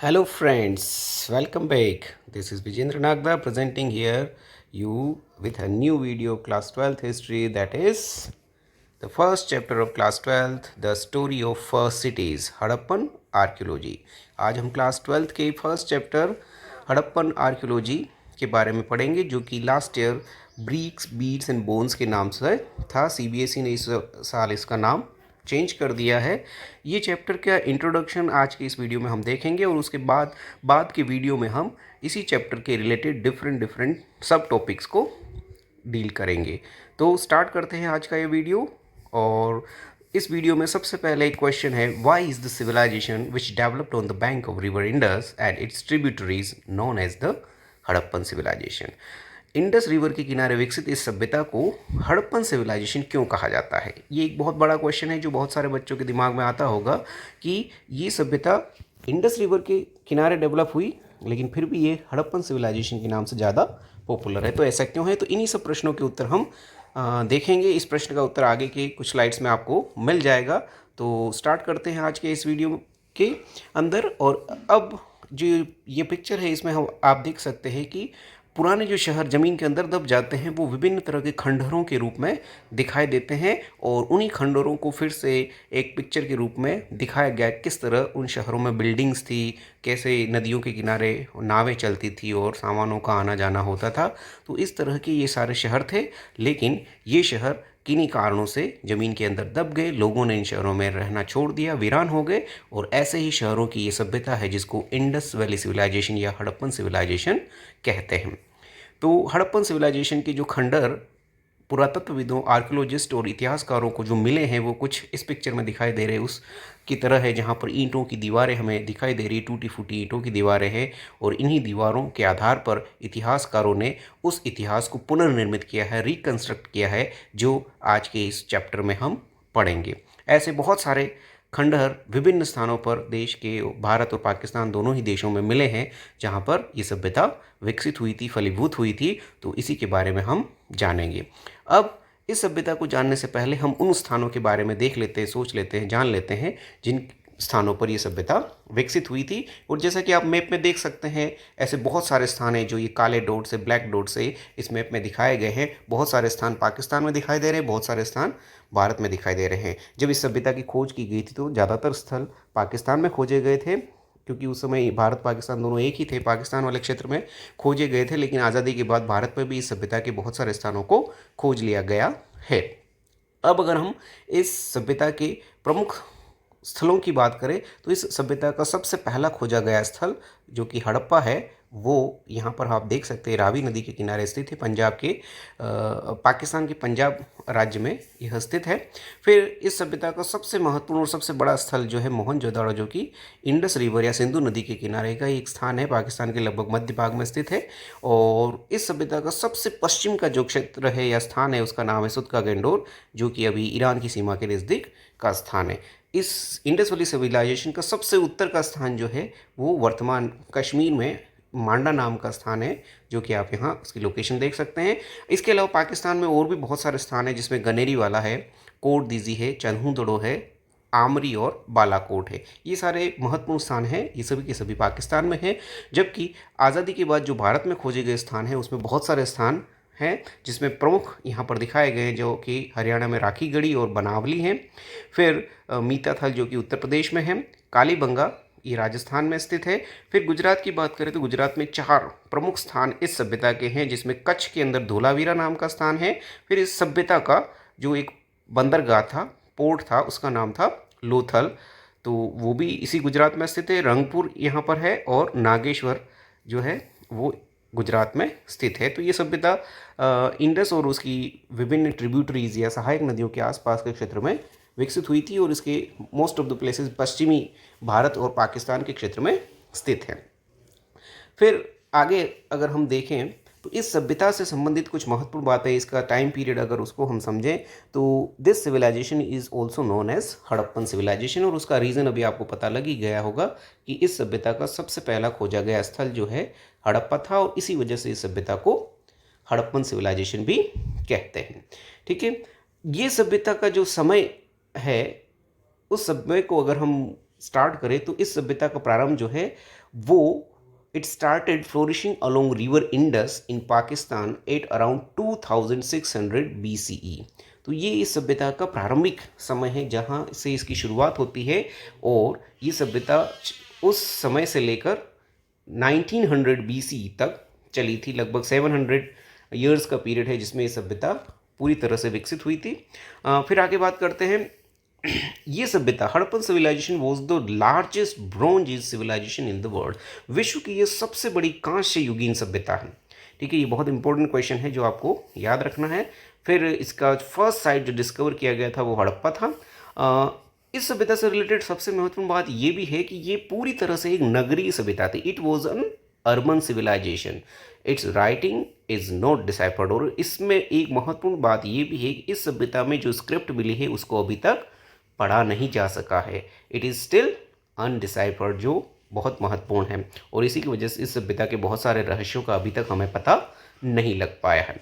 Hello friends, welcome back. This is Vijendra Nagda presenting here you with a new video class 12th history, that is the first chapter of class 12th, the story of first cities, Harappan archaeology. आज हम class 12th के first chapter Harappan archaeology के बारे में पढ़ेंगे, जो कि last year bricks beads and bones के नाम से था। सीबीएसई ने इस साल इसका नाम चेंज कर दिया है। ये चैप्टर का इंट्रोडक्शन आज के इस वीडियो में हम देखेंगे, और उसके बाद के वीडियो में हम इसी चैप्टर के रिलेटेड डिफरेंट सब टॉपिक्स को डील करेंगे। तो स्टार्ट करते हैं आज का ये वीडियो। और इस वीडियो में सबसे पहले एक क्वेश्चन है, why is the civilisation which developed on the bank of river Indus and its tributaries known as the Harappan civilisation. Indus river के किनारे विकसित इस सभ्यता को हड़प्पन सिविलाइजेशन क्यों कहा जाता है? ये एक बहुत बड़ा क्वेश्चन है जो बहुत सारे बच्चों के दिमाग में आता होगा कि ये सभ्यता इंडस रिवर के किनारे डेवलप हुई, लेकिन फिर भी ये हड़प्पन सिविलाइजेशन के नाम से ज़्यादा पॉपुलर है। तो ऐसा क्यों है? तो इन्हीं सब प्रश्नों के उत्तर हम देखेंगे। इस प्रश्न का उत्तर आगे के कुछ स्लाइड्स में आपको मिल जाएगा। तो स्टार्ट करते हैं आज के इस वीडियो के अंदर। और अब जो ये पिक्चर है, इसमें हम आप देख सकते हैं कि पुराने जो शहर ज़मीन के अंदर दब जाते हैं वो विभिन्न तरह के खंडहरों के रूप में दिखाई देते हैं, और उन्हीं खंडहरों को फिर से एक पिक्चर के रूप में दिखाया गया किस तरह उन शहरों में बिल्डिंग्स थी, कैसे नदियों के किनारे नावें चलती थी और सामानों का आना जाना होता था। तो इस तरह के ये सारे शहर थे, लेकिन ये शहर किन्हीं कारणों से ज़मीन के अंदर दब गए। लोगों ने इन शहरों में रहना छोड़ दिया, वीरान हो गए, और ऐसे ही शहरों की ये सभ्यता है जिसको इंडस वैली सिविलाइजेशन या हड़प्पन सिविलाइजेशन कहते हैं। तो हड़प्पन सिविलाइजेशन के जो खंडहर पुरातत्वविदों, आर्कियोलॉजिस्ट और इतिहासकारों को जो मिले हैं वो कुछ इस पिक्चर में दिखाई दे रहे हैं उस की तरह है, जहाँ पर ईंटों की दीवारें हमें दिखाई दे रही, टूटी फूटी ईंटों की दीवारें हैं, और इन्हीं दीवारों के आधार पर इतिहासकारों ने उस इतिहास को पुनर्निर्मित किया है, रिकंस्ट्रक्ट किया है, जो आज के इस चैप्टर में हम पढ़ेंगे। ऐसे बहुत सारे खंडहर विभिन्न स्थानों पर देश के, भारत और पाकिस्तान दोनों ही देशों में मिले हैं, जहाँ पर ये सभ्यता विकसित हुई थी, फलीभूत हुई थी। तो इसी के बारे में हम जानेंगे। अब इस सभ्यता को जानने से पहले हम उन स्थानों के बारे में देख लेते हैं, सोच लेते हैं, जान लेते हैं जिन स्थानों पर ये सभ्यता विकसित हुई थी। और जैसा कि आप मैप में देख सकते हैं, ऐसे बहुत सारे स्थान हैं जो ये काले डॉट से, ब्लैक डॉट से इस मैप में दिखाए गए हैं। बहुत सारे स्थान पाकिस्तान में दिखाई दे रहे हैं, बहुत सारे स्थान भारत में दिखाई दे रहे हैं। जब इस सभ्यता की खोज की गई थी तो ज़्यादातर स्थल पाकिस्तान में खोजे गए थे, क्योंकि उस समय भारत पाकिस्तान दोनों एक ही थे। पाकिस्तान वाले क्षेत्र में खोजे गए थे, लेकिन आज़ादी के बाद भारत में भी इस सभ्यता के बहुत सारे स्थानों को खोज लिया गया है। अब अगर हम इस सभ्यता के प्रमुख स्थलों की बात करें, तो इस सभ्यता का सबसे पहला खोजा गया स्थल जो कि हड़प्पा है, वो यहाँ पर आप देख सकते हैं रावी नदी के किनारे स्थित है, पंजाब के पाकिस्तान के पंजाब राज्य में यह स्थित है। फिर इस सभ्यता का सबसे महत्वपूर्ण और सबसे बड़ा स्थल जो है मोहनजोदड़ो, जो कि इंडस रिवर या सिंधु नदी के किनारे का एक स्थान है, पाकिस्तान के लगभग मध्य भाग में स्थित है। और इस सभ्यता का सबसे पश्चिम का जो क्षेत्र है या स्थान है, उसका नाम है सुदका गेंडोर, जो कि अभी ईरान की सीमा के नज़दीक का स्थान है। इस इंडस वैली सिविलाइजेशन का सबसे उत्तर का स्थान जो है वो वर्तमान कश्मीर में मांडा नाम का स्थान है, जो कि आप यहाँ उसकी लोकेशन देख सकते हैं। इसके अलावा पाकिस्तान में और भी बहुत सारे स्थान हैं, जिसमें गनेरी वाला है, कोट दीजी है, चन्हू है, आमरी और बालाकोट है। ये सारे महत्वपूर्ण स्थान हैं, ये सभी के सभी पाकिस्तान में हैं। जबकि आज़ादी के बाद जो भारत में खोजे गए स्थान हैं उसमें बहुत सारे स्थान हैं, जिसमें प्रमुख यहाँ पर दिखाए गए हैं, जो कि हरियाणा में राखी गढ़ी और बनावली हैं। फिर मीताथल जो कि उत्तर प्रदेश में है, कालीबंगा ये राजस्थान में स्थित है। फिर गुजरात की बात करें तो गुजरात में 4 प्रमुख स्थान इस सभ्यता के हैं, जिसमें कच्छ के अंदर धोलावीरा नाम का स्थान है। फिर इस सभ्यता का जो एक बंदरगाह था, पोर्ट था, उसका नाम था लोथल, तो वो भी इसी गुजरात में स्थित है। रंगपुर यहाँ पर है, और नागेश्वर जो है वो गुजरात में स्थित है। तो ये सभ्यता इंडस और उसकी विभिन्न ट्रिब्यूटरीज या सहायक नदियों के आसपास के क्षेत्र में विकसित हुई थी, और इसके मोस्ट ऑफ द प्लेसेस पश्चिमी भारत और पाकिस्तान के क्षेत्र में स्थित हैं। फिर आगे अगर हम देखें तो इस सभ्यता से संबंधित कुछ महत्वपूर्ण बातें, इसका टाइम पीरियड अगर उसको हम समझें तो this civilization is also known as Harappan civilization. और उसका रीज़न अभी आपको पता लग ही गया होगा कि इस सभ्यता का सबसे पहला खोजा गया स्थल जो है हड़प्पा था, और इसी वजह से इस सभ्यता को हड़प्पन सिविलाइजेशन भी कहते हैं। ठीक है, ये सभ्यता का जो समय है, उस समय को अगर हम स्टार्ट करें तो इस सभ्यता का प्रारंभ जो है वो it started flourishing along river Indus in Pakistan at around 2600 BCE। तो ये इस सभ्यता का प्रारंभिक समय है जहाँ से इसकी शुरुआत होती है, और ये सभ्यता उस समय से लेकर 1900 BC तक चली थी। लगभग 700 ईयर्स का पीरियड है जिसमें ये सभ्यता पूरी तरह से विकसित हुई थी। फिर आगे बात करते हैं। ये सभ्यता Harappan civilization was the largest bronze age civilization in the world. विश्व की ये सबसे बड़ी कांस्य युगीन सभ्यता है। ठीक है, ये बहुत इंपॉर्टेंट क्वेश्चन है जो आपको याद रखना है। फिर इसका फर्स्ट साइट जो डिस्कवर किया गया था वो हड़प्पा था। इस सभ्यता से रिलेटेड सबसे महत्वपूर्ण बात ये भी है कि ये पूरी तरह से एक नगरीय सभ्यता थी। It was an urban civilization. Its writing is not deciphered. और इसमें एक महत्वपूर्ण बात ये भी है कि इस सभ्यता में जो स्क्रिप्ट मिली है उसको अभी तक पढ़ा नहीं जा सका है। इट इज़ स्टिल अनडिसाइफर्ड, जो बहुत महत्वपूर्ण है, और इसी की वजह से इस सभ्यता के बहुत सारे रहस्यों का अभी तक हमें पता नहीं लग पाया है।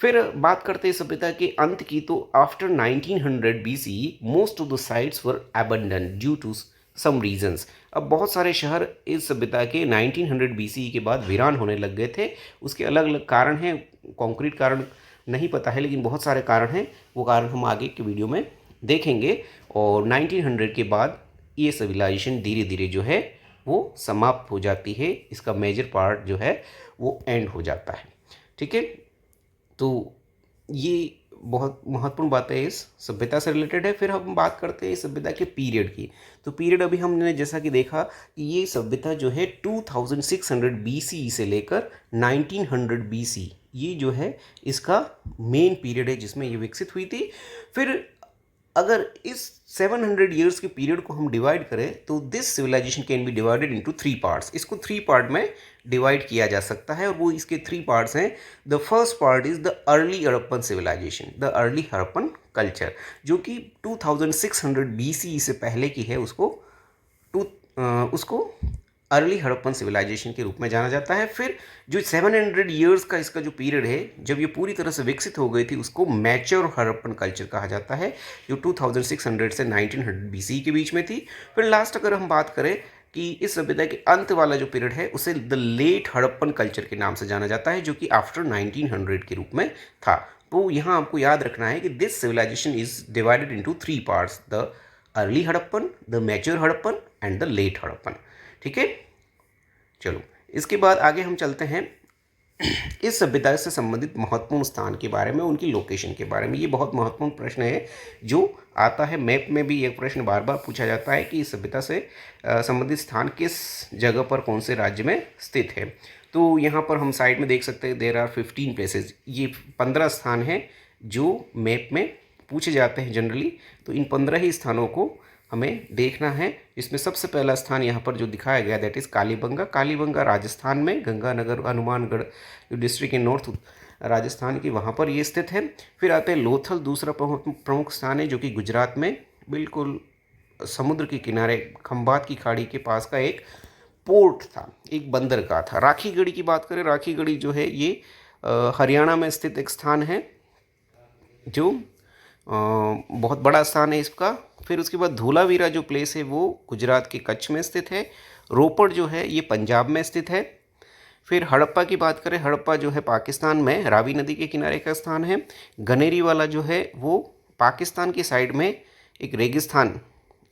फिर बात करते हैं सभ्यता के अंत की, तो after 1900 BC most of the sites were abandon due to some reasons. अब बहुत सारे शहर इस सभ्यता के 1900 BC के बाद वीरान होने लग गए थे। उसके अलग अलग कारण हैं, कॉन्क्रीट कारण नहीं पता है, लेकिन बहुत सारे कारण हैं। वो कारण हम आगे के वीडियो में देखेंगे। और 1900 के बाद ये सिविलाइजेशन धीरे धीरे जो है वो समाप्त हो जाती है। इसका मेजर पार्ट जो है वो एंड हो जाता है। ठीक है, तो ये बहुत महत्वपूर्ण बातें इस सभ्यता से रिलेटेड है। फिर हम बात करते हैं इस सभ्यता के पीरियड की। तो पीरियड अभी हमने जैसा कि देखा कि ये सभ्यता जो है 2600 BC से लेकर 1900 BC, ये जो है इसका मेन पीरियड है जिसमें ये विकसित हुई थी। फिर अगर इस 700 ईयर्स के पीरियड को हम डिवाइड करें तो this civilization can be divided into 3 parts. इसको 3 पार्ट में डिवाइड किया जा सकता है, और वो इसके 3 पार्ट्स हैं। The first part is the early Harappan civilization, the early Harappan culture, जो कि 2600 BC से पहले की है। उसको अर्ली हड़प्पन सिविलाइजेशन के रूप में जाना जाता है। फिर जो 700 ईयर्स का इसका जो पीरियड है जब ये पूरी तरह से विकसित हो गई थी उसको मैच्योर हड़प्पन कल्चर कहा जाता है, जो 2600 से 1900 BC के बीच में थी। फिर लास्ट अगर हम बात करें कि इस सभ्यता के अंत वाला जो पीरियड है उसे द लेट हड़प्पन कल्चर के नाम से जाना जाता है, जो कि आफ्टर 1900 के रूप में था। तो यहाँ आपको याद रखना है कि this civilization is divided into 3 parts, the early Harappan, the mature Harappan and the late Harappan. ठीक है, चलो इसके बाद आगे हम चलते हैं इस सभ्यता से संबंधित महत्वपूर्ण स्थान के बारे में, उनकी लोकेशन के बारे में। ये बहुत महत्वपूर्ण प्रश्न है जो आता है मैप में भी। एक प्रश्न बार बार पूछा जाता है कि इस सभ्यता से संबंधित स्थान किस जगह पर कौन से राज्य में स्थित है। तो यहाँ पर हम साइड में देख सकते हैं देयर आर 15 प्लेसेस। ये 15 स्थान हैं जो मैप में पूछे जाते हैं जनरली। तो इन 15 ही स्थानों को हमें देखना है। इसमें सबसे पहला स्थान यहाँ पर जो दिखाया गया दैट इज़ कालीबंगा। कालीबंगा राजस्थान में गंगानगर हनुमानगढ़ जो डिस्ट्रिक्ट इन नॉर्थ राजस्थान की, वहाँ पर ये स्थित है। फिर आते हैं लोथल, दूसरा प्रमुख स्थान है जो कि गुजरात में बिल्कुल समुद्र के किनारे खंभात की खाड़ी के पास का एक पोर्ट था, एक बंदरगाह था। राखीगढ़ी की बात करें, राखीगढ़ी जो है ये हरियाणा में स्थित एक स्थान है जो बहुत बड़ा स्थान है इसका। फिर उसके बाद धोलावीरा जो प्लेस है वो गुजरात के कच्छ में स्थित है। रोपड़ जो है ये पंजाब में स्थित है। फिर हड़प्पा की बात करें, हड़प्पा जो है पाकिस्तान में रावी नदी के किनारे का स्थान है। गनेरी वाला जो है वो पाकिस्तान की साइड में एक रेगिस्तान,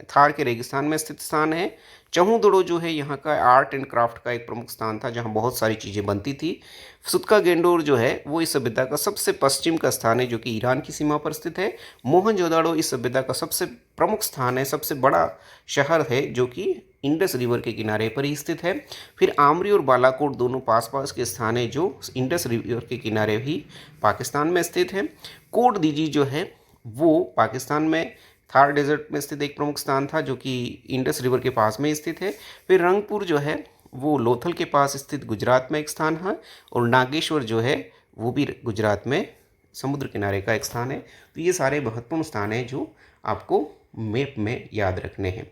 थार के रेगिस्तान में स्थित स्थान है। चहुदड़ो जो है यहाँ का आर्ट एंड क्राफ्ट का एक प्रमुख स्थान था जहाँ बहुत सारी चीज़ें बनती थी। सुतका गेंडोर जो है वो इस सभ्यता का सबसे पश्चिम का स्थान है जो कि ईरान की सीमा पर स्थित है। मोहनजोदाड़ो इस सभ्यता का सबसे प्रमुख स्थान है, सबसे बड़ा शहर है जो कि इंडस रिवर के किनारे पर ही स्थित है। फिर आमरी और बालाकोट दोनों पास पास के स्थान है जो इंडस रिवर के किनारे ही पाकिस्तान में स्थित है। कोट दीजी जो है वो पाकिस्तान में थार डेजर्ट में स्थित एक प्रमुख स्थान था जो कि इंडस रिवर के पास में स्थित है। फिर रंगपुर जो है वो लोथल के पास स्थित गुजरात में एक स्थान है, और नागेश्वर जो है वो भी गुजरात में समुद्र किनारे का एक स्थान है। तो ये सारे महत्वपूर्ण स्थान हैं जो आपको मैप में याद रखने हैं।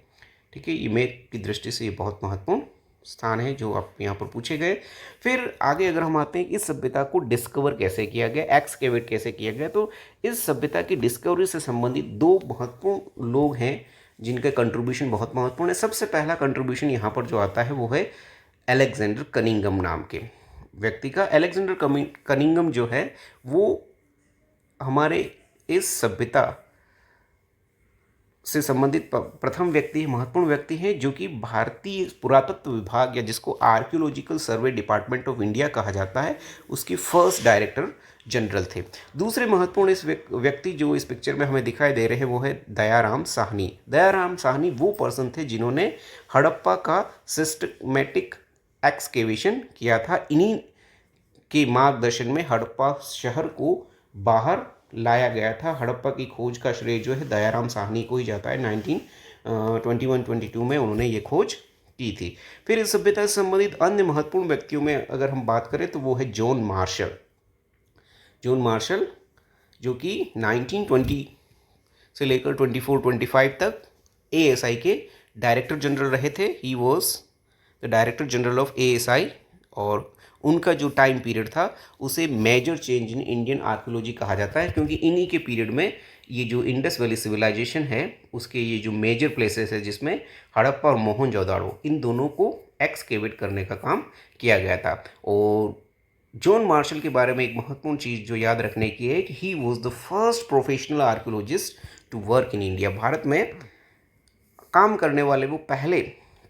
ठीक है, ये मैप की दृष्टि से ये बहुत महत्वपूर्ण स्थान है जो आप यहाँ पर पूछे गए। फिर आगे अगर हम आते हैं इस सभ्यता को डिस्कवर कैसे किया गया, एक्सकेवेट कैसे किया गया, तो इस सभ्यता की डिस्कवरी से संबंधित 2 महत्वपूर्ण लोग हैं जिनका कंट्रीब्यूशन बहुत महत्वपूर्ण है। सबसे पहला कंट्रीब्यूशन यहाँ पर जो आता है वो है अलेक्जेंडर कनिंघम नाम के व्यक्ति का। अलेक्जेंडर कनिंघम जो है वो हमारे इस सभ्यता से संबंधित प्रथम व्यक्ति, महत्वपूर्ण व्यक्ति हैं, जो कि भारतीय पुरातत्व विभाग या जिसको archaeological survey department of India कहा जाता है, उसके फर्स्ट डायरेक्टर जनरल थे। दूसरे महत्वपूर्ण इस व्यक्ति जो इस पिक्चर में हमें दिखाई दे रहे हैं वो है दयाराम साहनी। दयाराम साहनी वो पर्सन थे जिन्होंने हड़प्पा का सिस्टमेटिक एक्सकेवेशन किया था। इन्हीं के मार्गदर्शन में हड़प्पा शहर को बाहर लाया गया था। हड़प्पा की खोज का श्रेय जो है दयाराम साहनी को ही जाता है। 1921-22 में उन्होंने ये खोज की थी। फिर इस सभ्यता से संबंधित अन्य महत्वपूर्ण व्यक्तियों में अगर हम बात करें तो वो है जॉन मार्शल। जॉन मार्शल जो कि 1920 से लेकर 24-25 तक ASI के डायरेक्टर जनरल रहे थे। He was the director general of ASI और उनका जो टाइम पीरियड था उसे major change in Indian archaeology कहा जाता है, क्योंकि इन्हीं के पीरियड में ये जो इंडस वैली सिविलाइजेशन है उसके ये जो मेजर प्लेसेस है जिसमें हड़प्पा और मोहनजोदाड़ो इन दोनों को एक्सकेवेट करने का काम किया गया था। और जॉन मार्शल के बारे में एक महत्वपूर्ण चीज़ जो याद रखने की है कि he was the first professional archaeologist to work in India. भारत में काम करने वाले वो पहले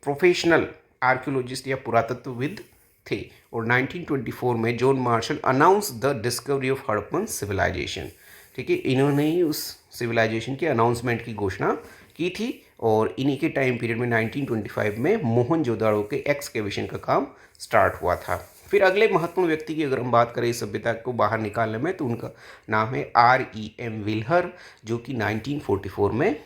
प्रोफेशनल आर्कियोलॉजिस्ट या पुरातत्वविद थे। और 1924 में John Marshall announce the discovery of Harappan civilization. ठीक है, इन्होंने ही उस सिविलाइजेशन के अनाउंसमेंट की घोषणा की थी। और इन्हीं के टाइम पीरियड में 1925 में मोहनजोदाड़ो के एक्सकेवेशन का काम स्टार्ट हुआ था। फिर अगले महत्वपूर्ण व्यक्ति की अगर हम बात करें इस सभ्यता को बाहर निकालने में तो उनका नाम है REM विल्हर, जो कि 1944 में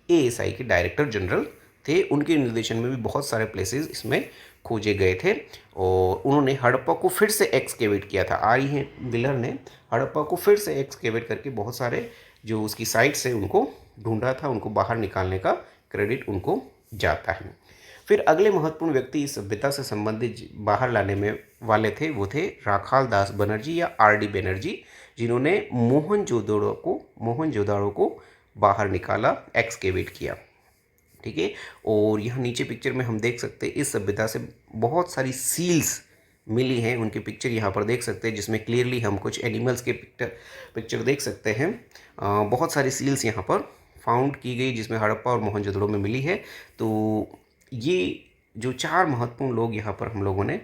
ASI के डायरेक्टर जनरल थे। उनके निर्देशन में भी बहुत सारे प्लेसेस इसमें खोजे गए थे और उन्होंने हड़प्पा को फिर से एक्सकेवेट किया था। REM विल्हर ने हड़प्पा को फिर से एक्सकेवेट करके बहुत सारे जो उसकी साइट्स है उनको ढूंढा था। उनको बाहर निकालने का क्रेडिट उनको जाता है। फिर अगले महत्वपूर्ण व्यक्ति इस सभ्यता से संबंधित बाहर लाने में वाले थे वो थे राखाल दास बनर्जी या RD बनर्जी, जिन्होंने मोहनजोदाड़ो को बाहर निकाला, एक्सकेवेट किया। ठीक है, और यहाँ नीचे पिक्चर में हम देख सकते हैं इस सभ्यता से बहुत सारी सील्स मिली हैं। उनकी पिक्चर यहाँ पर देख सकते हैं जिसमें क्लियरली हम कुछ एनिमल्स के पिक्चर देख सकते हैं। बहुत सारी सील्स यहाँ पर फाउंड की गई जिसमें हड़प्पा और मोहनजोदड़ो में मिली है। तो ये जो चार महत्वपूर्ण लोग यहाँ पर हम लोगों ने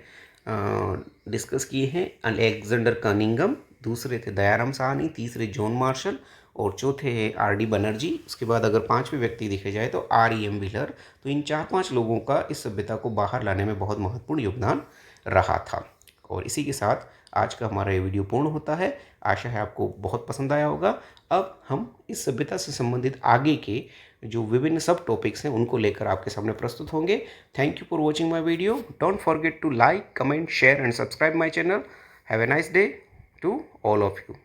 डिस्कस किए हैं, अलेक्जेंडर कनिंघम, दूसरे थे दयाराम साहनी, तीसरे जॉन मार्शल और चौथे है RD बनर्जी। उसके बाद अगर पांचवें व्यक्ति देखे जाए तो REM विल्हर। तो इन 4-5 लोगों का इस सभ्यता को बाहर लाने में बहुत महत्वपूर्ण योगदान रहा था। और इसी के साथ आज का हमारा ये वीडियो पूर्ण होता है। आशा है आपको बहुत पसंद आया होगा। अब हम इस सभ्यता से संबंधित आगे के जो विभिन्न सब टॉपिक्स हैं उनको लेकर आपके सामने प्रस्तुत होंगे। Thank you for watching my video. Don't forget to like, comment, share and subscribe my channel. Have a nice day to all of you.